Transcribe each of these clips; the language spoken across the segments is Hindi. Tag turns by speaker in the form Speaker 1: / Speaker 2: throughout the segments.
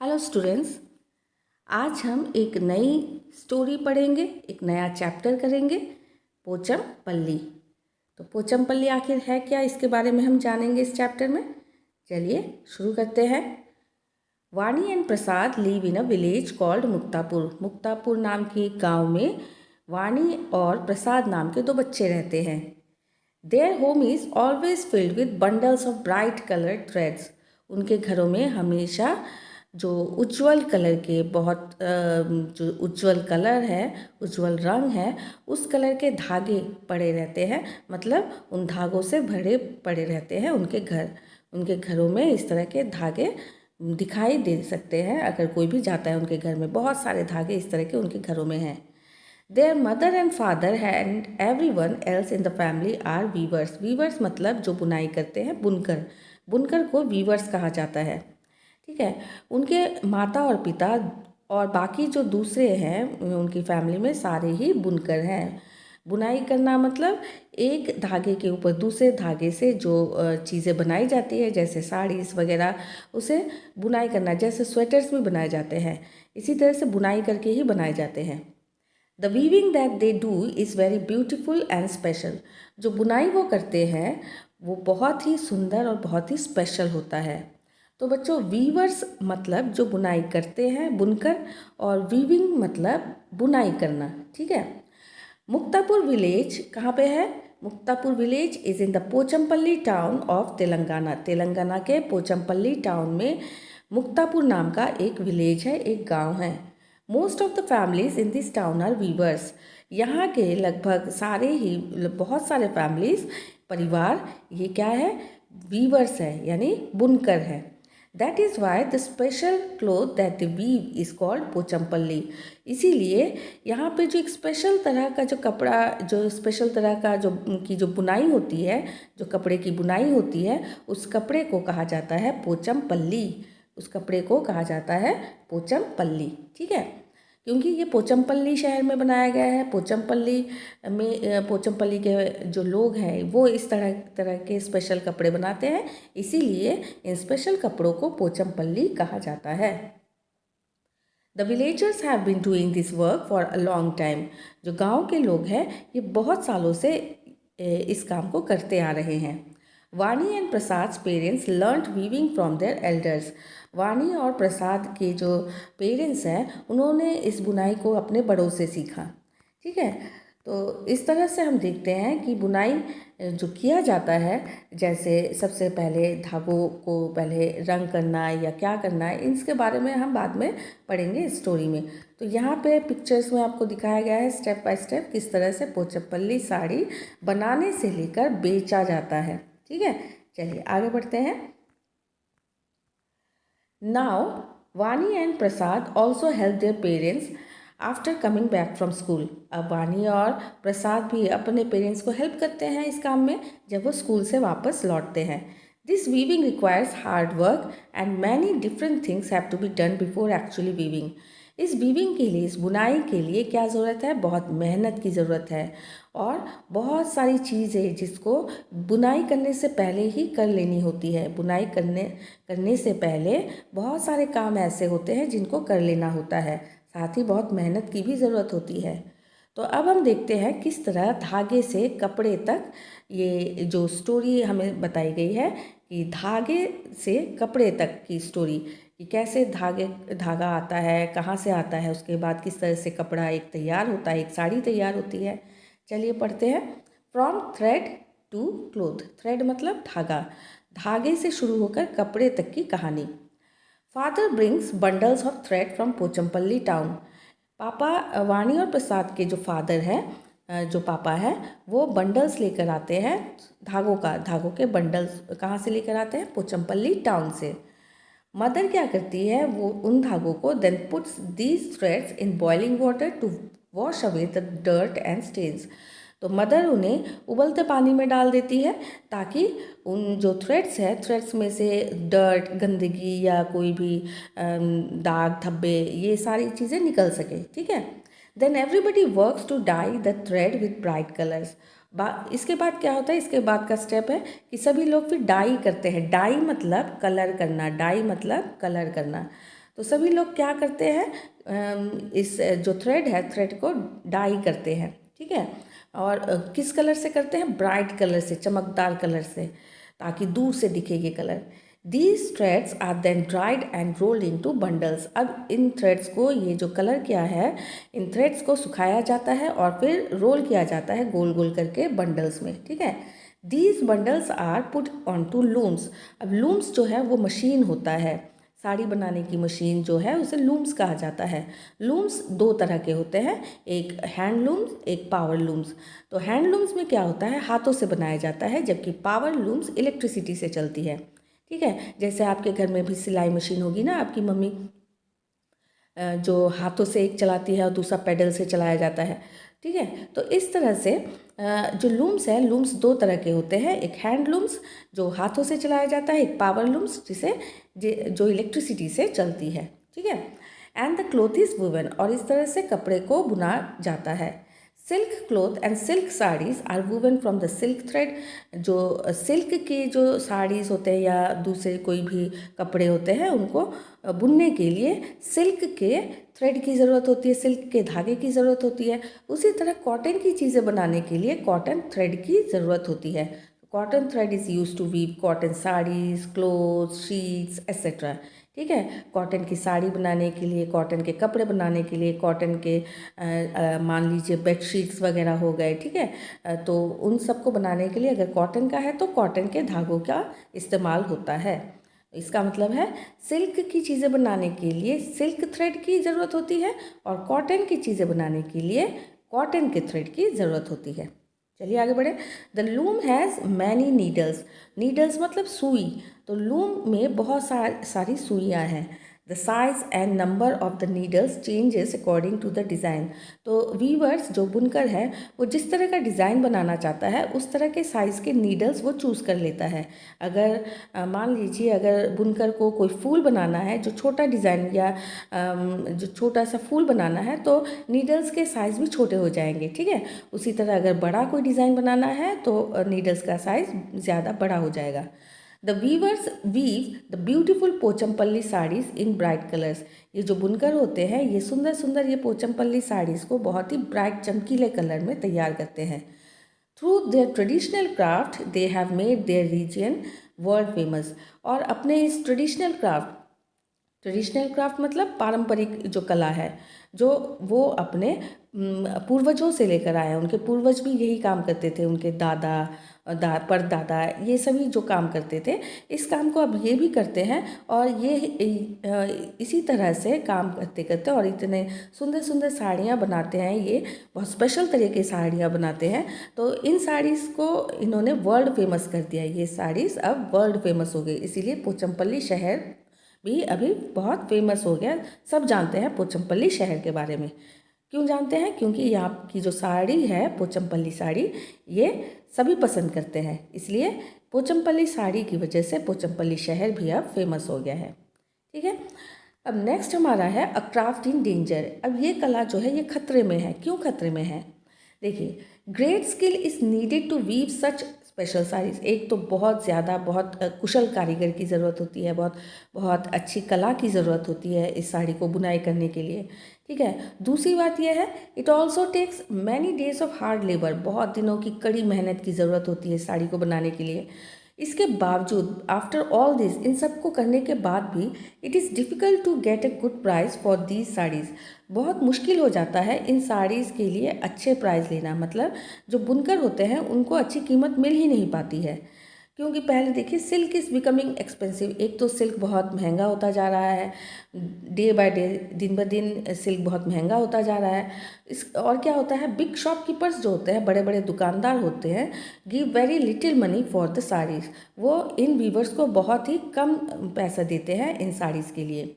Speaker 1: हेलो स्टूडेंट्स, आज हम एक नई स्टोरी पढ़ेंगे, एक नया चैप्टर करेंगे, पोचमपल्ली। तो पोचमपल्ली आखिर है क्या, इसके बारे में हम जानेंगे इस चैप्टर में। चलिए शुरू करते हैं। Vani and Prasad live in a village called Muktapur. Muktapur नाम के एक गाँव में वाणी और प्रसाद नाम के दो बच्चे रहते हैं। Their home is always filled with bundles of bright coloured threads. उनके घरों में हमेशा जो उज्जवल कलर के जो उज्जवल कलर है, उज्जवल रंग है, उस कलर के धागे पड़े रहते हैं। मतलब उन धागों से भरे पड़े रहते हैं उनके घरों में इस तरह के धागे दिखाई दे सकते हैं। अगर कोई भी जाता है उनके घर में, बहुत सारे धागे इस तरह के उनके घरों में हैं। Their mother and father and everyone else in the family are weavers. Weavers मतलब जो बुनाई करते हैं, बुनकर। बुनकर को weavers कहा जाता है। ठीक है, उनके माता और पिता और बाकी जो दूसरे हैं उनकी फैमिली में सारे ही बुनकर हैं। बुनाई करना मतलब एक धागे के ऊपर दूसरे धागे से जो चीज़ें बनाई जाती है, जैसे साड़ीज़ वगैरह, उसे बुनाई करना। जैसे स्वेटर्स भी बनाए जाते हैं, इसी तरह से बुनाई करके ही बनाए जाते हैं। The weaving that they do is very beautiful and special. जो बुनाई वो करते हैं वो बहुत ही सुंदर और बहुत ही स्पेशल होता है। तो बच्चों, वीवर्स मतलब जो बुनाई करते हैं, बुनकर, और वीविंग मतलब बुनाई करना। ठीक है। मुक्तापुर विलेज कहाँ पे है? Muktapur village is in the Pochampally town of Telangana. Telangana के पोचमपल्ली टाउन में मुक्तापुर नाम का एक विलेज है, एक गांव है। Most of the families in this town are weavers. यहाँ के लगभग सारे ही, बहुत सारे फैमिलीज, परिवार, ये क्या है? वीवर्स है, यानी बुनकर है। That is why the special cloth that the weave is called Pochampally. इसीलिए यहाँ पे जो एक स्पेशल तरह का जो कपड़ा, जो स्पेशल तरह का जो उनकी जो बुनाई होती है, जो कपड़े की बुनाई होती है, उस कपड़े को कहा जाता है पोचमपल्ली। उस कपड़े को कहा जाता है पोचमपल्ली। ठीक है, क्योंकि ये पोचमपल्ली शहर में बनाया गया है। पोचमपल्ली में पोचमपल्ली के जो लोग हैं वो इस तरह तरह के स्पेशल कपड़े बनाते हैं, इसीलिए इन स्पेशल कपड़ों को पोचमपल्ली कहा जाता है। The villagers have been doing this work for a long time. जो गांव के लोग हैं ये बहुत सालों से इस काम को करते आ रहे हैं। Vani and Prasad parents learned weaving from their elders. Vani और प्रसाद के जो पेरेंट्स हैं उन्होंने इस बुनाई को अपने बड़ों से सीखा। ठीक है, तो इस तरह से हम देखते हैं कि बुनाई जो किया जाता है, जैसे सबसे पहले धागों को पहले रंग करना या क्या करना है, इसके बारे में हम बाद में पढ़ेंगे स्टोरी में। तो यहाँ पे पिक्चर्स में आपको दिखाया गया है स्टेप बाय स्टेप किस तरह से पोचमपल्ली साड़ी बनाने से लेकर बेचा जाता है। ठीक है, चलिए आगे बढ़ते हैं। नाउ वानी and Prasad also help their parents after coming back from school. अब वानी और प्रसाद भी अपने पेरेंट्स को हेल्प करते हैं इस काम में जब वो स्कूल से वापस लौटते हैं। This weaving requires hard work and many different things have to be done before actually weaving. इस वीविंग के लिए, इस बुनाई के लिए क्या ज़रूरत है? बहुत मेहनत की ज़रूरत है और बहुत सारी चीज़ें जिसको बुनाई करने से पहले ही कर लेनी होती है। बुनाई करने से पहले बहुत सारे काम ऐसे होते हैं जिनको कर लेना होता है, साथ ही बहुत मेहनत की भी ज़रूरत होती है। तो अब हम देखते हैं किस तरह धागे से कपड़े तक, ये जो स्टोरी हमें बताई गई है कि धागे से कपड़े तक की स्टोरी, कि कैसे धागा आता है, कहाँ से आता है, उसके बाद किस तरह से कपड़ा एक तैयार होता है, एक साड़ी तैयार होती है। चलिए पढ़ते हैं। From thread to cloth. Thread मतलब धागा, धागे से शुरू होकर कपड़े तक की कहानी। Father brings bundles of thread from Pochampally town. पापा, वाणी और प्रसाद के जो फादर हैं, जो पापा हैं, वो बंडल्स लेकर आते हैं धागों के बंडल्स कहाँ से लेकर आते हैं? पोचमपल्ली टाउन से। मदर क्या करती है? वो उन धागों को then puts these threads in boiling water to wash away the dirt and stains. तो मदर उन्हें उबलते पानी में डाल देती है ताकि उन जो थ्रेड्स है, थ्रेड्स में से डर्ट, गंदगी या कोई भी दाग धब्बे, ये सारी चीज़ें निकल सके। ठीक है, then everybody works to dye the thread with bright colours. इसके बाद क्या होता है? इसके बाद का स्टेप है कि सभी लोग फिर डाई करते हैं। डाई मतलब कलर करना, डाई मतलब कलर करना। तो सभी लोग क्या करते हैं, इस जो थ्रेड है, थ्रेड को डाई करते हैं, ठीक है। और किस कलर से करते हैं, ब्राइट कलर से, चमकदार कलर से, ताकि दूर से दिखे ये colour. These threads are then dried and rolled into bundles. अब इन थ्रेड्स को, ये जो कलर क्या है, इन थ्रेड्स को सुखाया जाता है और फिर रोल किया जाता है गोल गोल करके बंडल्स में, ठीक है। These bundles are put on to looms. अब लूम्स जो है वो मशीन होता है, साड़ी बनाने की मशीन जो है उसे लूम्स कहा जाता है। लूम्स दो तरह के होते हैं, एक हैंड लूम्स, एक पावर लूम्स। तो हैंड लूम्स में क्या होता है, हाथों से बनाया जाता है, जबकि पावर लूम्स इलेक्ट्रिसिटी से चलती है, ठीक है। जैसे आपके घर में भी सिलाई मशीन होगी ना, आपकी मम्मी जो हाथों से एक चलाती है और दूसरा पैडल से चलाया जाता है, ठीक है। तो इस तरह से जो लूम्स है, लूम्स दो तरह के होते हैं, एक हैंड लूम्स जो हाथों से चलाया जाता है, एक पावर लूम्स जिसे जो इलेक्ट्रिसिटी से चलती है, ठीक है। And the cloth is woven, और इस तरह से कपड़े को बुना जाता है। Silk cloth and silk saris are woven from the silk thread. जो सिल्क के जो साड़ीज़ होते हैं या दूसरे कोई भी कपड़े होते हैं, उनको बुनने के लिए सिल्क के थ्रेड की ज़रूरत होती है, सिल्क के धागे की ज़रूरत होती है। उसी तरह कॉटन की चीज़ें बनाने के लिए कॉटन थ्रेड की ज़रूरत होती है। Cotton thread is use to weave cotton saris, clothes, sheets etcetera, ठीक है। कॉटन की साड़ी बनाने के लिए, कॉटन के कपड़े बनाने के लिए, कॉटन के मान लीजिए बेडशीट्स वगैरह हो गए, ठीक है। तो उन सबको बनाने के लिए अगर कॉटन का है तो कॉटन के धागों का इस्तेमाल होता है। इसका मतलब है सिल्क की चीज़ें बनाने के लिए सिल्क थ्रेड की ज़रूरत होती है और कॉटन की चीज़ें बनाने के लिए कॉटन के थ्रेड की ज़रूरत होती है। चलिए आगे बढ़े। The loom has many needles. Needles मतलब सुई, तो लूम में बहुत सारी सुइयाँ हैं। The size and number of the needles changes according to the design. तो वीवर्स जो बुनकर है वो जिस तरह का डिज़ाइन बनाना चाहता है उस तरह के साइज़ के नीडल्स वो चूज़ कर लेता है। अगर मान लीजिए अगर बुनकर को कोई फूल बनाना है, जो छोटा डिज़ाइन या जो छोटा सा फूल बनाना है, तो नीडल्स के साइज़ भी छोटे हो जाएंगे, ठीक है। उसी तरह अगर बड़ा कोई डिज़ाइन बनाना है तो नीडल्स का साइज़ ज़्यादा बड़ा हो जाएगा। The weavers weave the beautiful Pochampally saris in bright colours. ये जो बुनकर होते हैं ये सुंदर सुंदर ये पोचमपल्ली साड़ीज़ को बहुत ही ब्राइट चमकीले कलर में तैयार करते हैं। Through their traditional craft they have made their region world famous. और अपने इस ट्रेडिशनल क्राफ्ट मतलब पारंपरिक जो कला है, जो वो अपने पूर्वजों से लेकर आए हैं। उनके पूर्वज भी यही काम करते थे, उनके परदादा, ये सभी जो काम करते थे, इस काम को अब ये भी करते हैं। और ये इसी तरह से काम करते करते और इतने सुंदर सुंदर साड़ियाँ बनाते हैं, ये बहुत स्पेशल तरह की साड़ियाँ बनाते हैं। तो इन साड़ीज़ को इन्होंने वर्ल्ड फेमस कर दिया। ये साड़ीज़ अब वर्ल्ड फेमस हो गई, इसीलिए पोचमपल्ली शहर भी अभी बहुत फेमस हो गया। सब जानते हैं पोचमपल्ली शहर के बारे में। क्यों जानते हैं? क्योंकि यहाँ की जो साड़ी है पोचमपल्ली साड़ी, ये सभी पसंद करते हैं, इसलिए पोचमपल्ली साड़ी की वजह से पोचमपल्ली शहर भी अब फेमस हो गया है, ठीक है। अब नेक्स्ट हमारा है अ क्राफ्ट इन डेंजर। अब ये कला जो है ये खतरे में है। क्यों खतरे में है? देखिए, great skill is needed to weave such special saris. एक तो बहुत ज़्यादा बहुत कुशल कारीगर की ज़रूरत होती है, बहुत बहुत अच्छी कला की ज़रूरत होती है इस साड़ी को बुनाई करने के लिए, ठीक है। दूसरी बात यह है, it also takes many days of hard labour. बहुत दिनों की कड़ी मेहनत की ज़रूरत होती है इस साड़ी को बनाने के लिए। इसके बावजूद आफ्टर ऑल दिस, इन सब को करने के बाद भी it is difficult to get a good price for these saris. बहुत मुश्किल हो जाता है इन साड़ीज़ के लिए अच्छे प्राइस लेना। मतलब जो बुनकर होते हैं उनको अच्छी कीमत मिल ही नहीं पाती है, क्योंकि पहले देखिए सिल्क इज़ बिकमिंग एक्सपेंसिव। एक तो सिल्क बहुत महंगा होता जा रहा है, डे बाय डे, दिन ब दिन सिल्क बहुत महंगा होता जा रहा है। और क्या होता है, बिग शॉपकीपर्स जो होते हैं, बड़े बड़े दुकानदार होते हैं, give very little money for the saris. वो इन वीवर्स को बहुत ही कम पैसा देते हैं इन साड़ीज़ के लिए,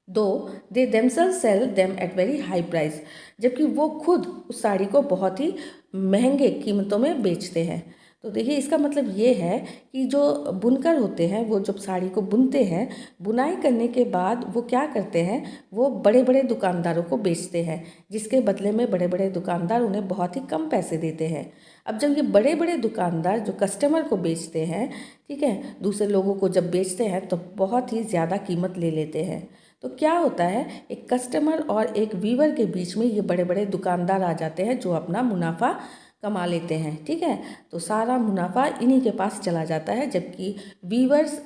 Speaker 1: दो they themselves sell them at very high price. जबकि वो खुद उस साड़ी को बहुत ही महंगे कीमतों में बेचते हैं। तो देखिए, इसका मतलब ये है कि जो बुनकर होते हैं वो जब साड़ी को बुनते हैं, बुनाई करने के बाद वो क्या करते हैं, वो बड़े बड़े दुकानदारों को बेचते हैं, जिसके बदले में बड़े बड़े दुकानदार उन्हें बहुत ही कम पैसे देते हैं। अब जब ये बड़े बड़े दुकानदार जो कस्टमर को बेचते हैं, ठीक है, दूसरे लोगों को जब बेचते हैं तो बहुत ही ज़्यादा कीमत ले लेते हैं। तो क्या होता है, एक कस्टमर और एक वीवर के बीच में ये बड़े बड़े दुकानदार आ जाते हैं जो अपना मुनाफा कमा लेते हैं, ठीक है। तो सारा मुनाफा इन्हीं के पास चला जाता है, जबकि वीवर्स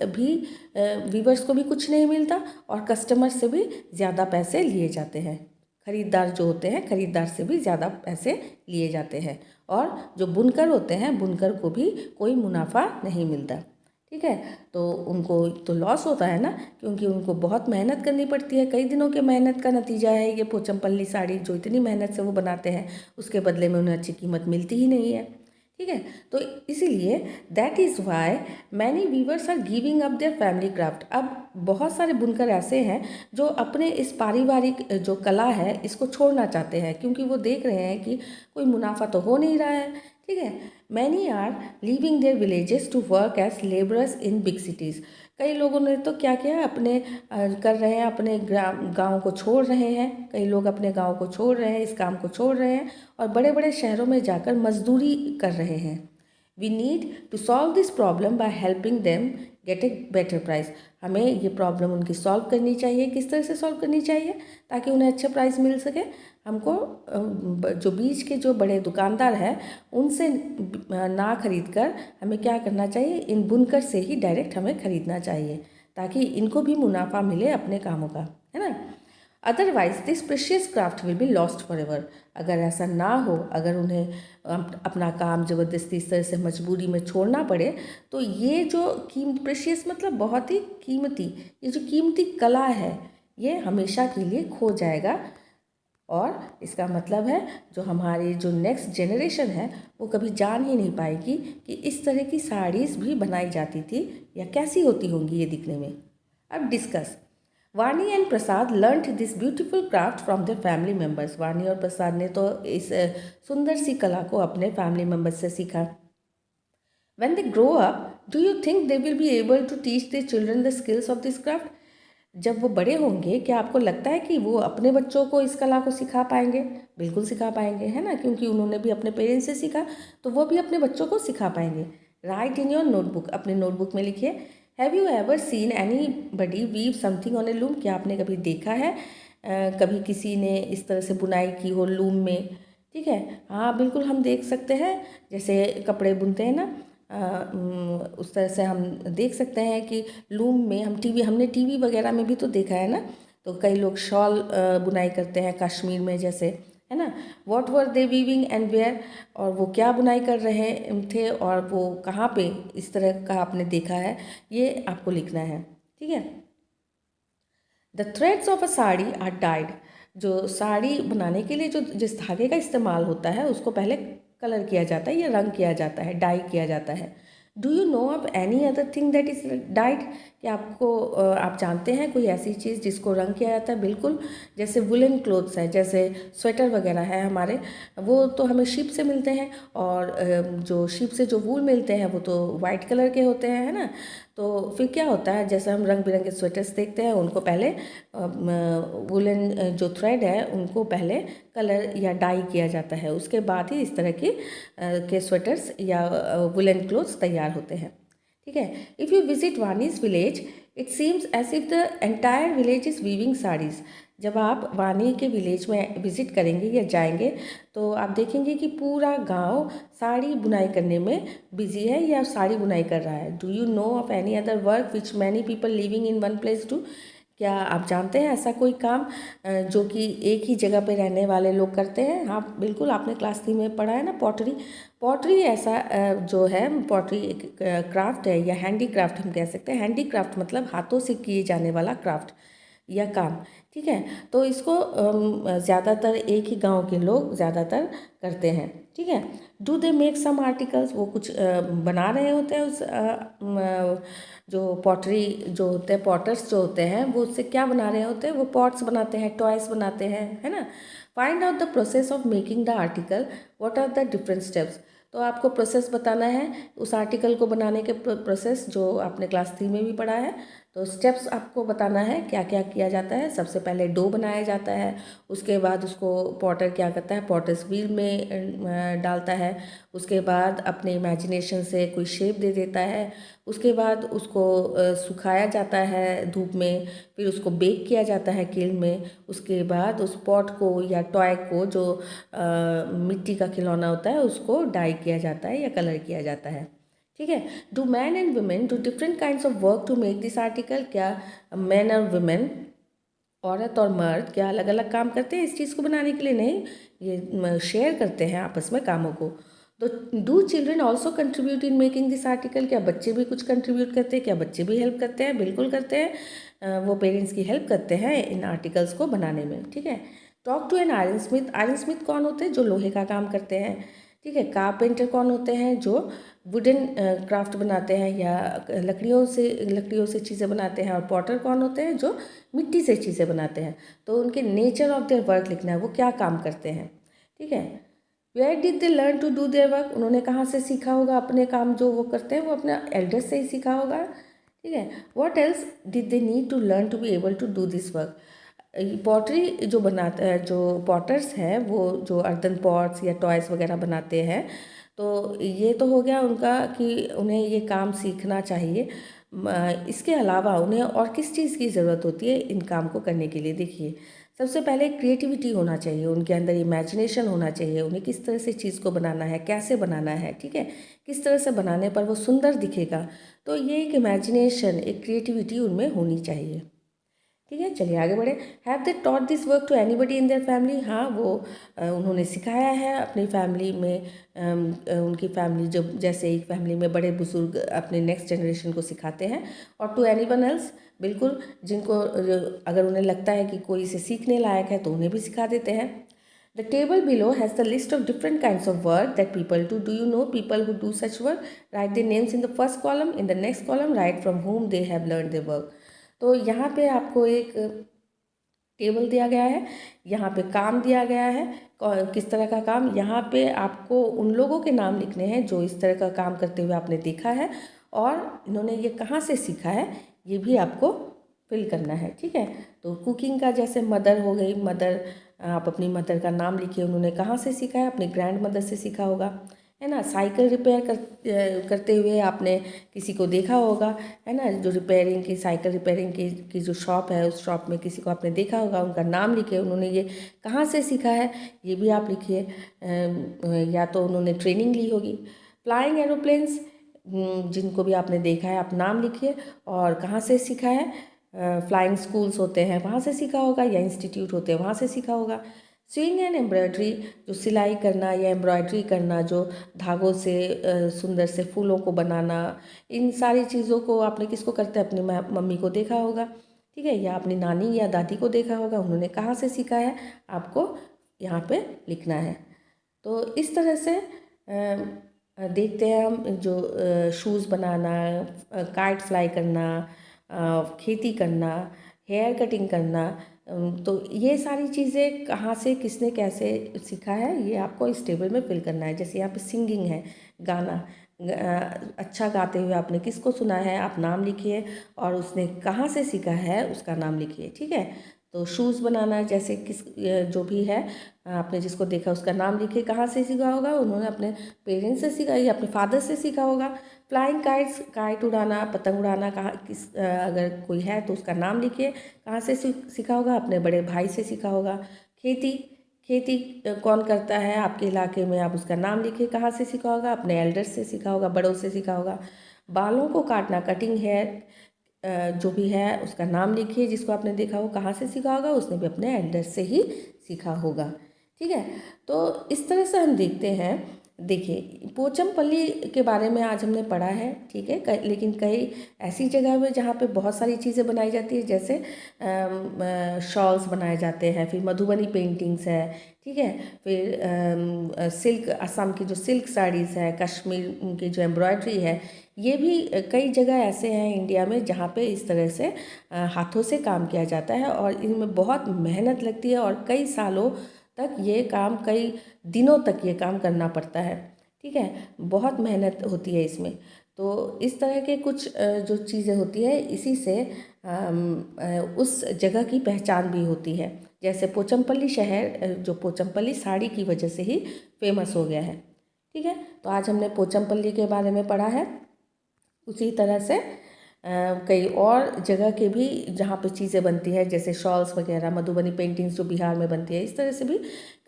Speaker 1: को भी कुछ नहीं मिलता और कस्टमर से भी ज़्यादा पैसे लिए जाते हैं। खरीदार जो होते हैं, खरीदार से भी ज़्यादा पैसे लिए जाते हैं और जो बुनकर होते हैं, बुनकर को भी कोई मुनाफा नहीं मिलता, ठीक है। तो उनको तो लॉस होता है ना, क्योंकि उनको बहुत मेहनत करनी पड़ती है। कई दिनों के मेहनत का नतीजा है ये पोचमपल्ली साड़ी, जो इतनी मेहनत से वो बनाते हैं उसके बदले में उन्हें अच्छी कीमत मिलती ही नहीं है, ठीक है। तो इसीलिए that is why many weavers are giving up their family craft. अब बहुत सारे बुनकर ऐसे हैं जो अपने इस पारिवारिक जो कला है इसको छोड़ना चाहते हैं, क्योंकि वो देख रहे हैं कि कोई मुनाफा तो हो नहीं रहा है, ठीक है। Many are leaving their villages to work as labourers in big cities. कई लोगों ने तो क्या किया, अपने कर रहे हैं, अपने गांव को छोड़ रहे हैं। कई लोग अपने गांव को छोड़ रहे हैं, इस काम को छोड़ रहे हैं और बड़े बड़े शहरों में जाकर मजदूरी कर रहे हैं। We need to solve this problem by helping them get a better price. हमें ये प्रॉब्लम उनकी सॉल्व करनी चाहिए। किस तरह से सॉल्व करनी चाहिए, ताकि उन्हें अच्छा प्राइस मिल सके। हमको जो बीच के जो बड़े दुकानदार हैं उनसे ना खरीद कर हमें क्या करना चाहिए, इन बुनकर से ही डायरेक्ट हमें खरीदना चाहिए, ताकि इनको भी मुनाफा मिले अपने कामों का, है ना। Otherwise this precious craft will be lost for ever. अगर ऐसा ना हो, अगर उन्हें अपना काम ज़बरदस्ती इस तरह से मजबूरी में छोड़ना पड़े, तो ये जो प्रेशियस मतलब बहुत ही कीमती, ये जो कीमती कला है ये हमेशा के लिए खो जाएगा। और इसका मतलब है जो हमारी जो नेक्स्ट जनरेशन है वो कभी जान ही नहीं पाएगी कि इस तरह की साड़ीज़ भी बनाई जाती थी या कैसी होती होंगी ये दिखने में। अब डिस्कस। वानी and Prasad learned this beautiful craft from their family members. वानी और प्रसाद ने तो इस सुंदर सी कला को अपने फैमिली मेम्बर्स से सीखा। When they grow up, do you think they will be able to teach their children the skills of this craft? जब वो बड़े होंगे, क्या आपको लगता है कि वो अपने बच्चों को इस कला को सिखा पाएंगे? बिल्कुल सिखा पाएंगे, है ना, क्योंकि उन्होंने भी अपने पेरेंट्स से सीखा, तो वो भी अपने बच्चों को सिखा पाएंगे। राइट इन योर नोटबुक, अपने नोटबुक में लिखिए, have you ever seen anybody weave something on a loom. क्या आपने कभी देखा है कभी किसी ने इस तरह से बुनाई की हो लूम में, ठीक है। हाँ बिल्कुल, हम देख सकते हैं, जैसे कपड़े बुनते हैं ना, उस तरह से हम देख सकते हैं कि लूम में हमने टीवी वगैरह में भी तो देखा है ना। तो कई लोग शॉल बुनाई करते हैं कश्मीर में जैसे, है ना। What were they weaving and where, और वो क्या बुनाई कर रहे थे और वो कहाँ पे इस तरह का आपने देखा है, ये आपको लिखना है, ठीक है। The threads of a sari are dyed. जो साड़ी बनाने के लिए जो जिस धागे का इस्तेमाल होता है उसको पहले कलर किया जाता है या रंग किया जाता है, डाई किया जाता है। Do you know of any other thing that is died. क्या आप जानते हैं कोई ऐसी चीज़ जिसको रंग किया जाता है? बिल्कुल, जैसे वुलन क्लोथ्स है, जैसे स्वेटर वगैरह है हमारे, वो तो हमें शीप से मिलते हैं, और जो शीप से जो वूल मिलते हैं वो तो वाइट कलर के होते हैं, है ना। तो फिर क्या होता है, जैसे हम रंग बिरंगे स्वेटर्स देखते हैं, उनको पहले वुलन जो थ्रेड है उनको पहले कलर या डाई किया जाता है, उसके बाद ही इस तरह के स्वेटर्स या वुलन क्लोथ्स तैयार होते हैं, ठीक है। If you visit Vani's village it seems as if the entire village is weaving saris. जब आप वानी के विलेज में विज़िट करेंगे या जाएंगे तो आप देखेंगे कि पूरा गांव साड़ी बुनाई करने में बिजी है या साड़ी बुनाई कर रहा है। Do you know of any other work which many people living in one place do. क्या आप जानते हैं ऐसा कोई काम जो कि एक ही जगह पे रहने वाले लोग करते हैं? हाँ बिल्कुल, आपने क्लास 3 में पढ़ा है ना, पॉटरी। पॉटरी ऐसा जो है, पॉटरी एक क्राफ्ट है या हैंडी क्राफ्ट हम कह सकते हैं। हैंडी क्राफ्ट मतलब हाथों से किए जाने वाला क्राफ्ट या काम, ठीक है। तो इसको ज़्यादातर एक ही गांव के लोग ज़्यादातर करते हैं, ठीक है। Do they make some articles, वो कुछ बना रहे होते हैं उस जो पॉटरी जो होते हैं, पॉटर्स जो होते हैं वो उससे क्या बना रहे होते हैं, वो पॉट्स बनाते हैं, टॉयस बनाते हैं, है ना। Find out the process of making the article, what are the different steps. तो आपको प्रोसेस बताना है उस आर्टिकल को बनाने के प्रोसेस, जो आपने क्लास 3 में भी पढ़ा है। तो स्टेप्स आपको बताना है क्या क्या किया जाता है। सबसे पहले डो बनाया जाता है, उसके बाद उसको पॉटर क्या करता है, पॉटर्स व्हील में डालता है, उसके बाद अपने इमेजिनेशन से कोई शेप दे देता है, उसके बाद उसको सुखाया जाता है धूप में, फिर उसको बेक किया जाता है किल में, उसके बाद उस पॉट को या टॉय को जो मिट्टी का खिलौना होता है उसको डाई किया जाता है या कलर किया जाता है। ठीक है। Do man and women do different kinds of work to make this article, क्या मैन और वुमेन, औरत और मर्द क्या अलग अलग काम करते हैं इस चीज़ को बनाने के लिए? नहीं, ये शेयर करते हैं आपस में कामों को। तो do children also contribute in making this article, क्या बच्चे भी कुछ कंट्रीब्यूट करते हैं, क्या बच्चे भी हेल्प करते हैं? बिल्कुल करते हैं, वो पेरेंट्स की हेल्प करते हैं इन आर्टिकल्स को बनाने में। ठीक है। Talk to an iron smith, iron smith कौन होते हैं? जो लोहे का काम करते हैं। ठीक है। कारपेंटर कौन होते हैं? जो वुडन क्राफ्ट बनाते हैं या लकड़ियों से चीज़ें बनाते हैं। और पॉटर कौन होते हैं? जो मिट्टी से चीज़ें बनाते हैं। तो उनके नेचर ऑफ देयर वर्क लिखना है, वो क्या काम करते हैं। ठीक है। Where did they learn to do their work, उन्होंने कहाँ से सीखा होगा अपने काम जो वो करते हैं? वो अपने एल्डर्स से ही सीखा होगा। ठीक है। What else did they need to learn to be able to do this work, pottery जो बनाता है, जो पॉटर्स हैं वो जो अर्दन पॉट्स या टॉयस वगैरह बनाते हैं, तो ये तो हो गया उनका कि उन्हें ये काम सीखना चाहिए। इसके अलावा उन्हें और किस चीज़ की ज़रूरत होती है इन काम को करने के लिए? देखिए, सबसे पहले क्रिएटिविटी होना चाहिए, उनके अंदर इमेजिनेशन होना चाहिए, उन्हें किस तरह से चीज़ को बनाना है, कैसे बनाना है। ठीक है। किस तरह से बनाने पर वो सुंदर दिखेगा, तो ये एक इमेजिनेशन, एक क्रिएटिविटी उनमें होनी चाहिए। ठीक है। चलिए आगे बढ़े। Have they taught this work to anybody in their family, हाँ वो उन्होंने सिखाया है अपनी फैमिली में, उनकी फैमिली जब जैसे एक फैमिली में बड़े बुजुर्ग अपने नेक्स्ट जनरेशन को सिखाते हैं, और टू एनीवन एल्स, बिल्कुल जिनको अगर उन्हें लगता है कि कोई इसे सीखने लायक है तो उन्हें भी सिखा देते हैं। The table below has the list of different kinds of work that people do. Do you know people who do such work? Write their names in the first column. In the next column, write from whom they have learned their work. तो यहाँ पे आपको एक टेबल दिया गया है, यहाँ पे काम दिया गया है, किस तरह का काम। यहाँ पे आपको उन लोगों के नाम लिखने हैं जो इस तरह का काम करते हुए आपने देखा है, और इन्होंने ये कहाँ से सीखा है ये भी आपको फिल करना है। ठीक है। तो कुकिंग का जैसे मदर हो गई, मदर, आप अपनी मदर का नाम लिखिए, उन्होंने कहाँ से सीखा है? अपनी ग्रैंड मदर से सीखा होगा, है ना। साइकिल रिपेयर करते हुए आपने किसी को देखा होगा, है ना, जो रिपेयरिंग की, साइकिल रिपेयरिंग की जो शॉप है, उस शॉप में किसी को आपने देखा होगा, उनका नाम लिखिए, उन्होंने ये कहाँ से सीखा है ये भी आप लिखिए। या तो उन्होंने ट्रेनिंग ली होगी। फ्लाइंग एरोप्लेन्स, जिनको भी आपने देखा है आप नाम लिखिए और कहाँ से सीखा है। फ्लाइंग स्कूल्स होते हैं वहाँ से सीखा होगा, या इंस्टीट्यूट होते हैं वहाँ से सीखा होगा। स्विंग एंड एम्ब्रॉयड्री, जो सिलाई करना या एम्ब्रॉयड्री करना, जो धागों से सुंदर से फूलों को बनाना, इन सारी चीज़ों को आपने किसको करते हैं? अपनी मम्मी को देखा होगा। ठीक है। या अपनी नानी या दादी को देखा होगा, उन्होंने कहाँ से सीखा है आपको यहाँ पे लिखना है। तो इस तरह से देखते हैं हम जो शूज़ बनाना, काइट फ्लाई करना, खेती करना, हेयर कटिंग करना, तो ये सारी चीज़ें कहाँ से किसने कैसे सीखा है ये आपको इस टेबल में फिल करना है। जैसे यहाँ पे सिंगिंग है, गाना, अच्छा गाते हुए आपने किसको सुना है आप नाम लिखिए, और उसने कहाँ से सीखा है उसका नाम लिखिए। ठीक है। तो शूज़ बनाना जैसे जो भी है आपने जिसको देखा उसका नाम लिखिए, कहाँ से सीखा होगा? उन्होंने अपने पेरेंट्स से सीखा या अपने फादर से सीखा होगा। फ्लाइंग काइट्स, काइट उड़ाना, पतंग उड़ाना, कहाँ अगर कोई है तो उसका नाम लिखिए, कहाँ से सीखा होगा? अपने बड़े भाई से सीखा होगा। खेती, खेती कौन करता है आपके इलाके में, आप उसका नाम लिखिए, कहाँ से सीखा होगा? अपने एल्डर्स से सीखा होगा, बड़ों से सीखा होगा। बालों को काटना, कटिंग हेयर, जो भी है उसका नाम लिखिए, जिसको आपने देखा हो कहाँ से सीखा होगा, उसने भी अपने एल्डर्स से ही सीखा होगा। ठीक है। तो इस तरह से हम देखते हैं। देखिए, पोचमपल्ली के बारे में आज हमने पढ़ा है, ठीक है, लेकिन कई ऐसी जगह में जहाँ पे बहुत सारी चीज़ें बनाई जाती है, जैसे शॉल्स बनाए जाते हैं, फिर मधुबनी पेंटिंग्स है, ठीक है, फिर सिल्क, असम की जो सिल्क साड़ीज़ है, कश्मीर की जो एम्ब्रॉयडरी है, ये भी कई जगह ऐसे हैं इंडिया में जहाँ पे इस तरह से हाथों से काम किया जाता है, और इनमें बहुत मेहनत लगती है, और कई सालों तक ये काम, कई दिनों तक ये काम करना पड़ता है। ठीक है। बहुत मेहनत होती है इसमें। तो इस तरह के कुछ जो चीज़ें होती है, इसी से उस जगह की पहचान भी होती है। जैसे पोचमपल्ली शहर जो पोचमपल्ली साड़ी की वजह से ही फेमस हो गया है। ठीक है, तो आज हमने पोचमपल्ली के बारे में पढ़ा है। उसी तरह से कई और जगह के भी जहाँ पे चीज़ें बनती है, जैसे शॉल्स वगैरह, मधुबनी पेंटिंग्स जो बिहार में बनती है, इस तरह से भी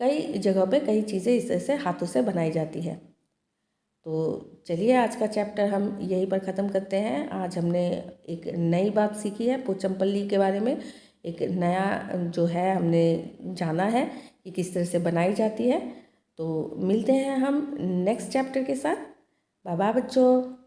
Speaker 1: कई जगहों पे कई चीज़ें इस तरह से हाथों से बनाई जाती है। तो चलिए आज का चैप्टर हम यहीं पर ख़त्म करते हैं। आज हमने एक नई बात सीखी है पोचमपल्ली के बारे में, एक नया जो है हमने जाना है कि किस तरह से बनाई जाती है। तो मिलते हैं हम नेक्स्ट चैप्टर के साथ। बाय बाय बच्चों।